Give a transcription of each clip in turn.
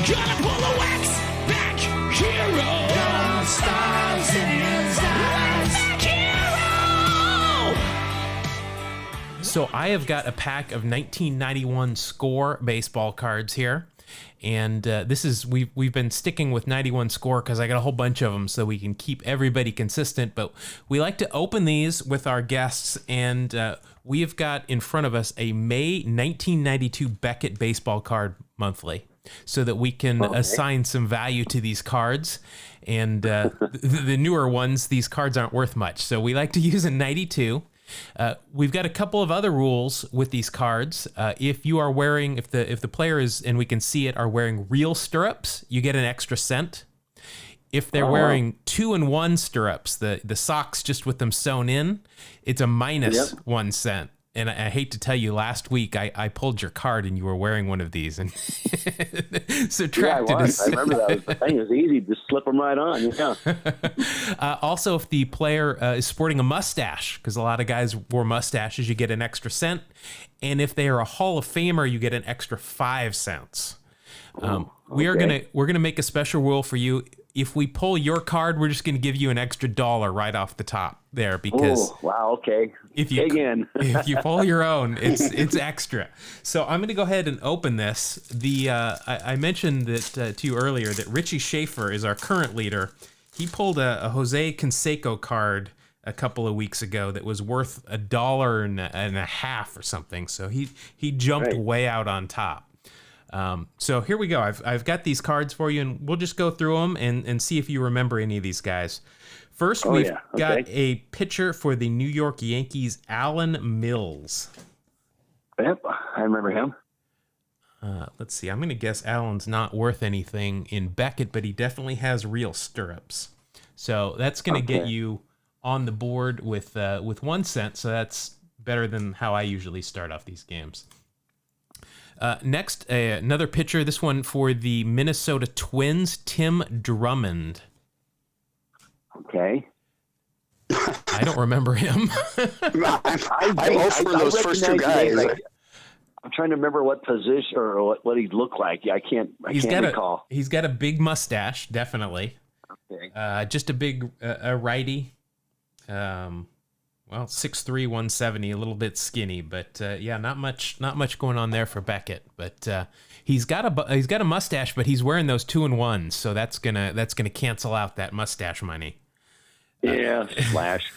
Gonna pull the wax back hero. Gold stars in his eyes. Back hero. So I have got a pack of 1991 Score baseball cards here. And this is we've been sticking with 91 Score because I got a whole bunch of them so we can keep everybody consistent. But we like to open these with our guests, and we have got in front of us a May 1992 Beckett baseball card monthly, so that we can assign some value to these cards. And the newer ones, these cards aren't worth much, so we like to use a 92. We've got a couple of other rules with these cards. If you are wearing, if the player is, and we can see it, are wearing real stirrups, you get an extra cent. If they're wearing 2-in-1 stirrups, the socks just with them sewn in, it's a minus 1 cent. And I hate to tell you, last week I pulled your card and you were wearing one of these and subtracted. Yeah, I remember that was the thing. It was easy to slip them right on. Yeah. Also, if the player is sporting a mustache, because a lot of guys wore mustaches, you get an extra cent. And if they are a Hall of Famer, you get an extra 5 cents. We're gonna make a special rule for you. If we pull your card, we're just going to give you an extra $1 right off the top there, because if you pull your own, it's extra. So I'm going to go ahead and open this. I mentioned that to you earlier that Richie Schaefer is our current leader. He pulled a Jose Canseco card a couple of weeks ago that was worth $1.50 or something. So he jumped way out on top. So here we go. I've got these cards for you, and we'll just go through them and see if you remember any of these guys. First, we've got a pitcher for the New York Yankees, Alan Mills. Yep, I remember him. Let's see. I'm going to guess Alan's not worth anything in Beckett, but he definitely has real stirrups. So that's going to get you on the board with 1 cent. So that's better than how I usually start off these games. Next, another pitcher, this one for the Minnesota Twins, Tim Drummond. Okay. I don't remember him. I'm old for those first two guys. I'm trying to remember what position or what he looked like. I can't recall. He's got a big mustache, definitely. Okay. Just a big righty. 6'3", 170, a little bit skinny, but not much going on there for Beckett. But he's got a mustache, but he's wearing those 2-in-1s, so that's gonna cancel out that mustache money. Yeah, flash.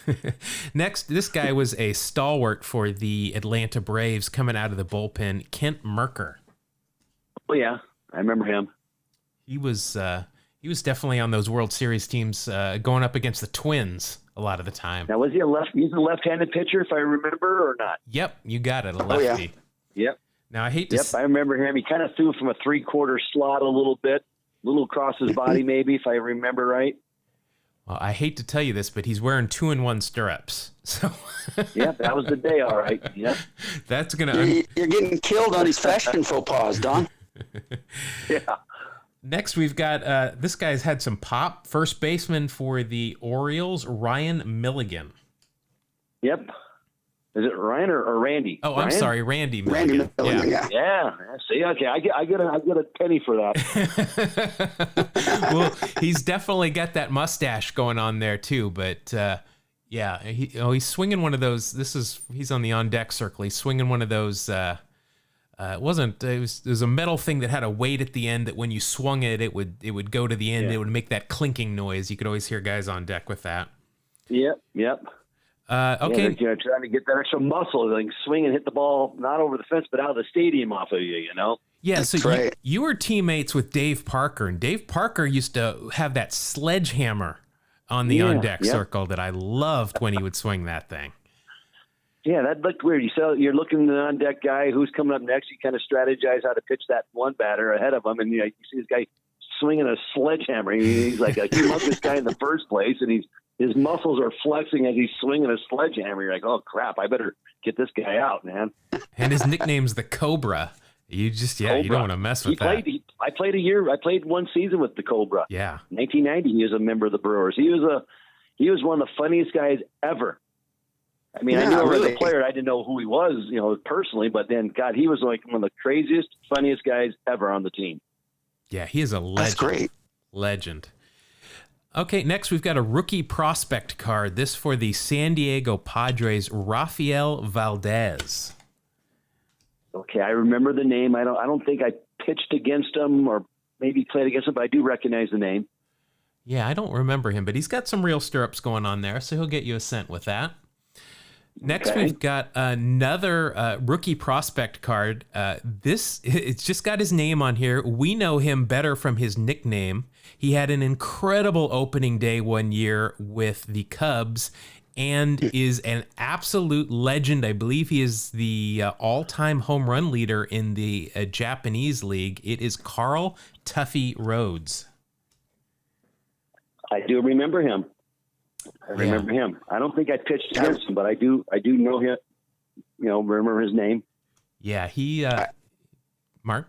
Next, this guy was a stalwart for the Atlanta Braves coming out of the bullpen, Kent Mercker. Oh yeah, I remember him. He was definitely on those World Series teams, going up against the Twins a lot of the time. Now, was he he's a left-handed pitcher, if I remember, or not? Yep, you got it, a lefty. Oh, yeah. Yep. Now, I hate to... Yep, I remember him. He kind of threw from a three-quarter slot a little bit, a little across his body, maybe, if I remember right. Well, I hate to tell you this, but he's wearing 2-in-1 stirrups. So yeah, that was the day, all right. Yep. That's gonna... You're getting killed on these fashion faux pas, Don. Yeah. Next, we've got this guy's had some pop. First baseman for the Orioles, Ryan Milligan. Yep. Is it Ryan or Randy? Oh, Ryan? I'm sorry, Randy Milligan. Randy Milligan, yeah. See, okay, I get a penny for that. Well, he's definitely got that mustache going on there too. But he's swinging one of those. He's on the on deck circle. He's swinging one of those. It was a metal thing that had a weight at the end that when you swung it, it would go to the end. Yeah. It would make that clinking noise. You could always hear guys on deck with that. Yep. Okay. Yeah, trying to get that extra muscle, like swing and hit the ball not over the fence, but out of the stadium off of you, you know? Yeah, so you were teammates with Dave Parker, and Dave Parker used to have that sledgehammer on the on-deck circle that I loved when he would swing that thing. Yeah, that looked weird. You're looking at the on-deck guy who's coming up next. You kind of strategize how to pitch that one batter ahead of him, and you see this guy swinging a sledgehammer. He's like a humongous guy in the first place, and his muscles are flexing as he's swinging a sledgehammer. You're like, oh, crap, I better get this guy out, man. And his nickname's the Cobra. You don't want to mess with that. I played one season with the Cobra. Yeah. 1990, he was a member of the Brewers. He was one of the funniest guys ever. I mean, I knew him as a player. I didn't know who he was, personally, but then, God, he was like one of the craziest, funniest guys ever on the team. Yeah, he is a legend. That's great. Legend. Okay, next we've got a rookie prospect card. This for the San Diego Padres, Rafael Valdez. Okay, I remember the name. I don't think I pitched against him or maybe played against him, but I do recognize the name. Yeah, I don't remember him, but he's got some real stirrups going on there, so he'll get you a cent with that. Next, we've got another rookie prospect card. It's just got his name on here. We know him better from his nickname. He had an incredible opening day one year with the Cubs and is an absolute legend. I believe he is the all-time home run leader in the Japanese league. It is Carl Tuffy Rhodes. I do remember him. I remember him. I don't think I pitched against him, but I do know him. Remember his name. Yeah, he. Mark.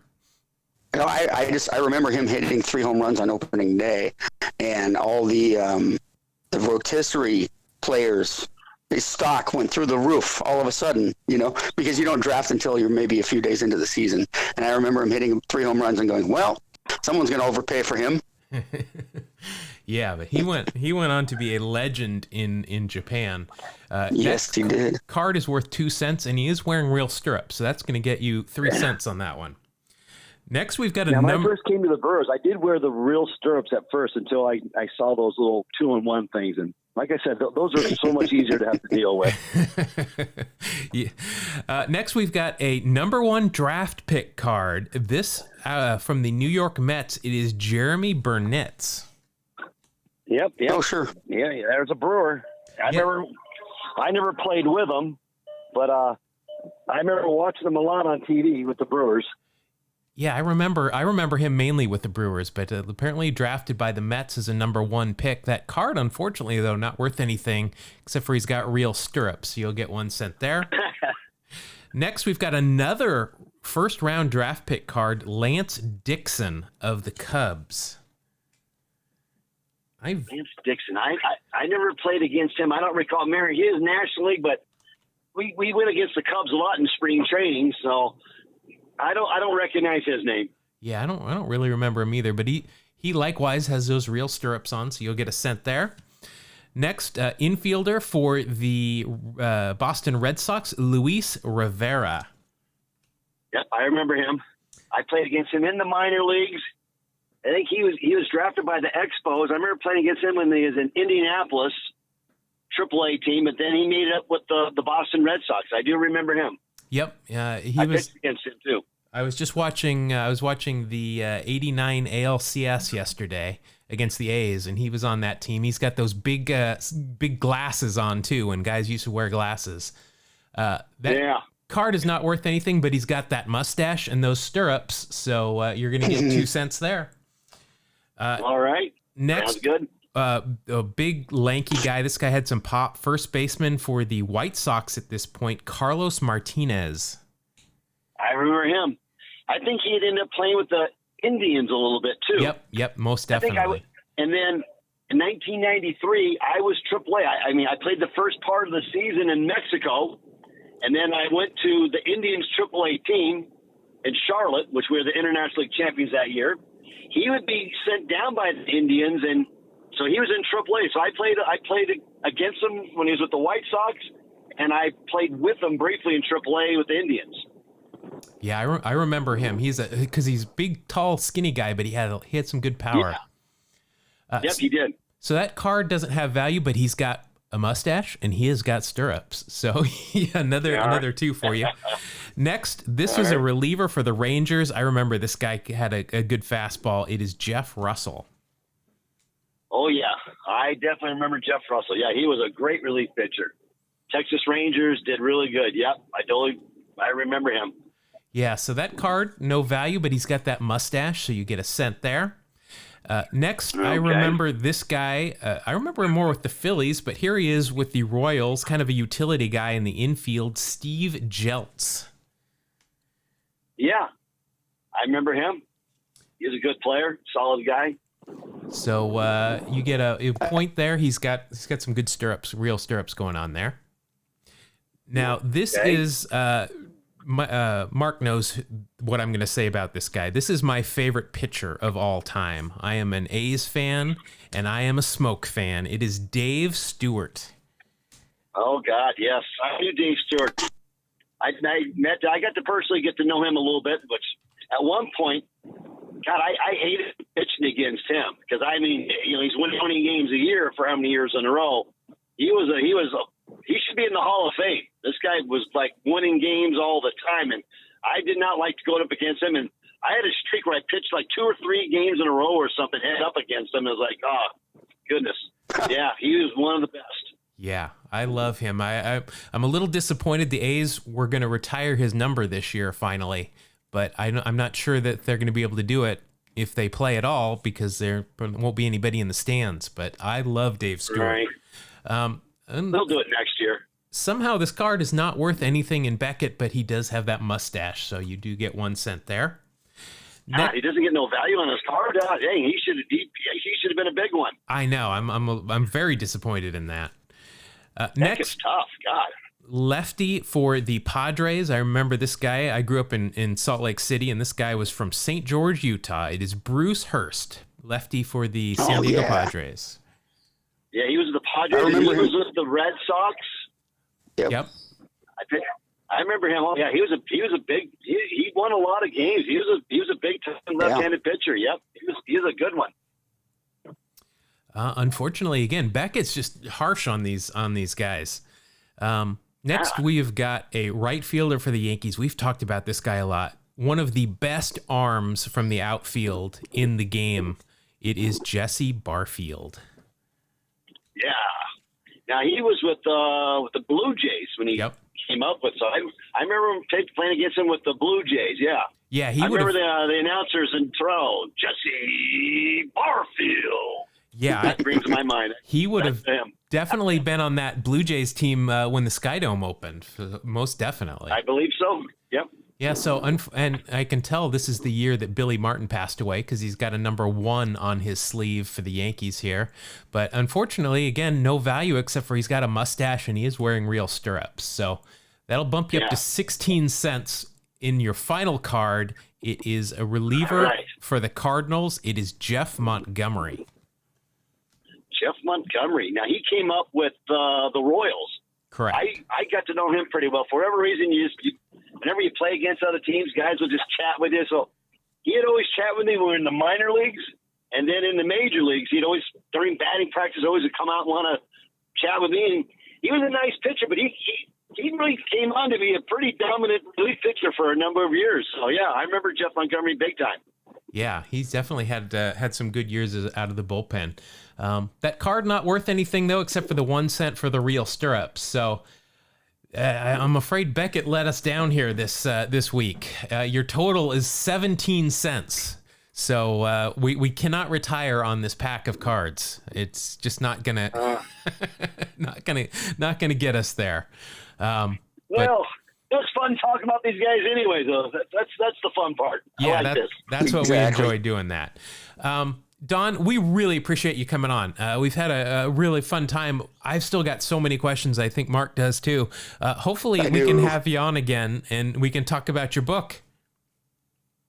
No, I remember him hitting 3 home runs on opening day, and all the rotisserie players, his stock went through the roof all of a sudden. Because you don't draft until you're maybe a few days into the season. And I remember him hitting 3 home runs and going, "Well, someone's going to overpay for him." Yeah, but he went on to be a legend in Japan. Yes, he did. Card is worth 2 cents, and he is wearing real stirrups, so that's going to get you 3 cents on that one. Next, we've got a number. number. When I first came to the Brewers, I did wear the real stirrups at first until I saw those little 2-in-1 things, and like I said, those are so much easier to have to deal with. Yeah. Next, we've got a number 1 draft pick card. This from the New York Mets. It is Jeremy Burnitz. Yep. Oh, sure. Yeah, there's a Brewer. I never played with him, but I remember watching him a lot on TV with the Brewers. Yeah, I remember him mainly with the Brewers, but apparently drafted by the Mets as a number 1 pick. That card, unfortunately, though, not worth anything, except for he's got real stirrups. You'll get 1 cent there. Next, we've got another first-round draft pick card, Lance Dixon of the Cubs. Lance Dixon. I never played against him. I don't recall. He is National League, but we went against the Cubs a lot in spring training, so I don't recognize his name. Yeah, I don't really remember him either, but he likewise has those real stirrups on, so you'll get a cent there. Next, infielder for the Boston Red Sox, Luis Rivera. Yep, I remember him. I played against him in the minor leagues. I think he was drafted by the Expos. I remember playing against him when he was in Indianapolis AAA team, but then he made it up with the Boston Red Sox. I do remember him. Yep, I pitched against him too. I was just watching. I was watching the '89 ALCS yesterday against the A's, and he was on that team. He's got those big glasses on too, and guys used to wear glasses. Card is not worth anything, but he's got that mustache and those stirrups, so you're going to get 2 cents there. All right. Next, sounds good. A big lanky guy. This guy had some pop. First baseman for the White Sox at this point, Carlos Martinez. I remember him. I think he had ended up playing with the Indians a little bit too. Yep, most definitely. And then in 1993, I was AAA. I played the first part of the season in Mexico, and then I went to the Indians AAA team in Charlotte, which we were the International League champions that year. He would be sent down by the Indians, and so he was in AAA. So I played against him when he was with the White Sox, and I played with him briefly in AAA with the Indians. Yeah, I remember him. Because he's big, tall, skinny guy, but he had some good power. Yeah. Yep, he did. So that card doesn't have value, but he's got a mustache and he has got stirrups. So another 2 for you. Next, this was a reliever for the Rangers. I remember this guy had a good fastball. It is Jeff Russell. Oh, yeah. I definitely remember Jeff Russell. Yeah, he was a great relief pitcher. Texas Rangers did really good. Yep, I remember him. Yeah, so that card, no value, but he's got that mustache, so you get a cent there. Next, okay. I remember this guy. I remember him more with the Phillies, but here he is with the Royals, kind of a utility guy in the infield, Steve Jeltz. Yeah, I remember him. He's a good player, solid guy. So you get a point there. He's got some good stirrups, real stirrups going on there. Now, this is Mark knows what I'm going to say about this guy. This is my favorite pitcher of all time. I am an A's fan, and I am a Smoke fan. It is Dave Stewart. Oh, God, yes. I knew Dave Stewart. I got to personally get to know him a little bit, which at one point, God, I hated pitching against him because, I mean, you know, he's winning 20 games a year for how many years in a row. He should be in the Hall of Fame. This guy was like winning games all the time, and I did not like to go up against him. And I had a streak where I pitched like 2 or 3 games in a row or something, head up against him. It was like, oh, goodness. Yeah, he was one of the best. Yeah, I love him. I'm a little disappointed the A's were going to retire his number this year finally, but I'm not sure that they're going to be able to do it if they play at all because there won't be anybody in the stands. But I love Dave Stewart. Right. They'll do it next year. Somehow this card is not worth anything in Beckett, but he does have that mustache, so you do get 1 cent there. He doesn't get no value on his card. Dang, he should have been a big one. I know. I'm very disappointed in that. Next, tough. God. Lefty for the Padres. I remember this guy. I grew up in Salt Lake City, and this guy was from St. George, Utah. It is Bruce Hurst, lefty for the San Diego Padres. Yeah, he was with the Padres. He was with the Red Sox. Yep. I remember him. Yeah, he was a big. He won a lot of games. He was a big time left-handed pitcher. Yep, he was a good one. Unfortunately, again, Beckett's just harsh on these guys. Next, we've got a right fielder for the Yankees. We've talked about this guy a lot. One of the best arms from the outfield in the game. It is Jesse Barfield. Yeah. Now he was with the Blue Jays when he came up with. So I remember him playing against him with the Blue Jays. Yeah. Yeah. I remember the announcers in throw Jesse Barfield. Yeah, that brings to my mind. He would have definitely been on that Blue Jays team when the Skydome opened. Most definitely. I believe so. Yep. Yeah, so, and I can tell this is the year that Billy Martin passed away because he's got a number 1 on his sleeve for the Yankees here. But unfortunately, again, no value except for he's got a mustache and he is wearing real stirrups. So that'll bump you up to 16 cents in your final card. It is a reliever for the Cardinals. It is Jeff Montgomery. Jeff Montgomery. Now, he came up with the Royals. Correct. I got to know him pretty well. For whatever reason, whenever you play against other teams, guys will just chat with you. So he had always chat with me when we were in the minor leagues. And then in the major leagues, he'd always, during batting practice, always would come out and want to chat with me. And he was a nice pitcher, but he really came on to be a pretty dominant relief pitcher for a number of years. So, yeah, I remember Jeff Montgomery big time. Yeah, he's definitely had some good years out of the bullpen. That card not worth anything, though, except for the 1 cent for the real stirrups. So I'm afraid Beckett let us down here this week. Your total is 17 cents. So we cannot retire on this pack of cards. It's just not gonna not gonna get us there. Well, it was fun talking about these guys anyway, though. That's the fun part. Yeah, this. That's what we enjoy doing that. Don, we really appreciate you coming on. We've had a really fun time. I've still got so many questions. I think Mark does too. Hopefully we can have you on again and we can talk about your book.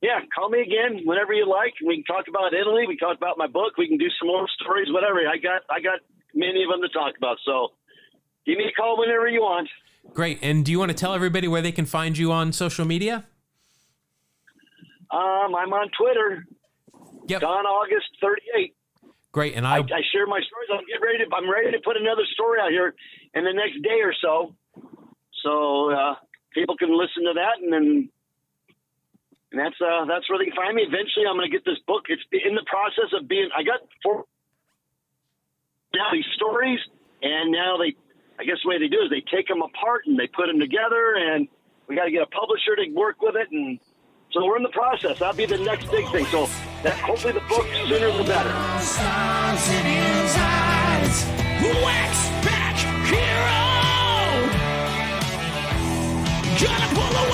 Yeah, call me again whenever you like. We can talk about Italy. We can talk about my book. We can do some more stories, whatever. I got many of them to talk about. So give me a call whenever you want. Great. And do you want to tell everybody where they can find you on social media? I'm on Twitter. Yep. Don August 38. Great. And I share my stories. I'm ready to put another story out here in the next day or so. So people can listen to that and that's where they can find me. Eventually I'm going to get this book. It's in the process of I got 4 now these stories, and now I guess the way they do is they take them apart and they put them together, and we got to get a publisher to work with it, and so we're in the process. That'll be the next big thing. So hopefully the book sooner the better. Stars in his eyes, wax back hero, gonna pull away.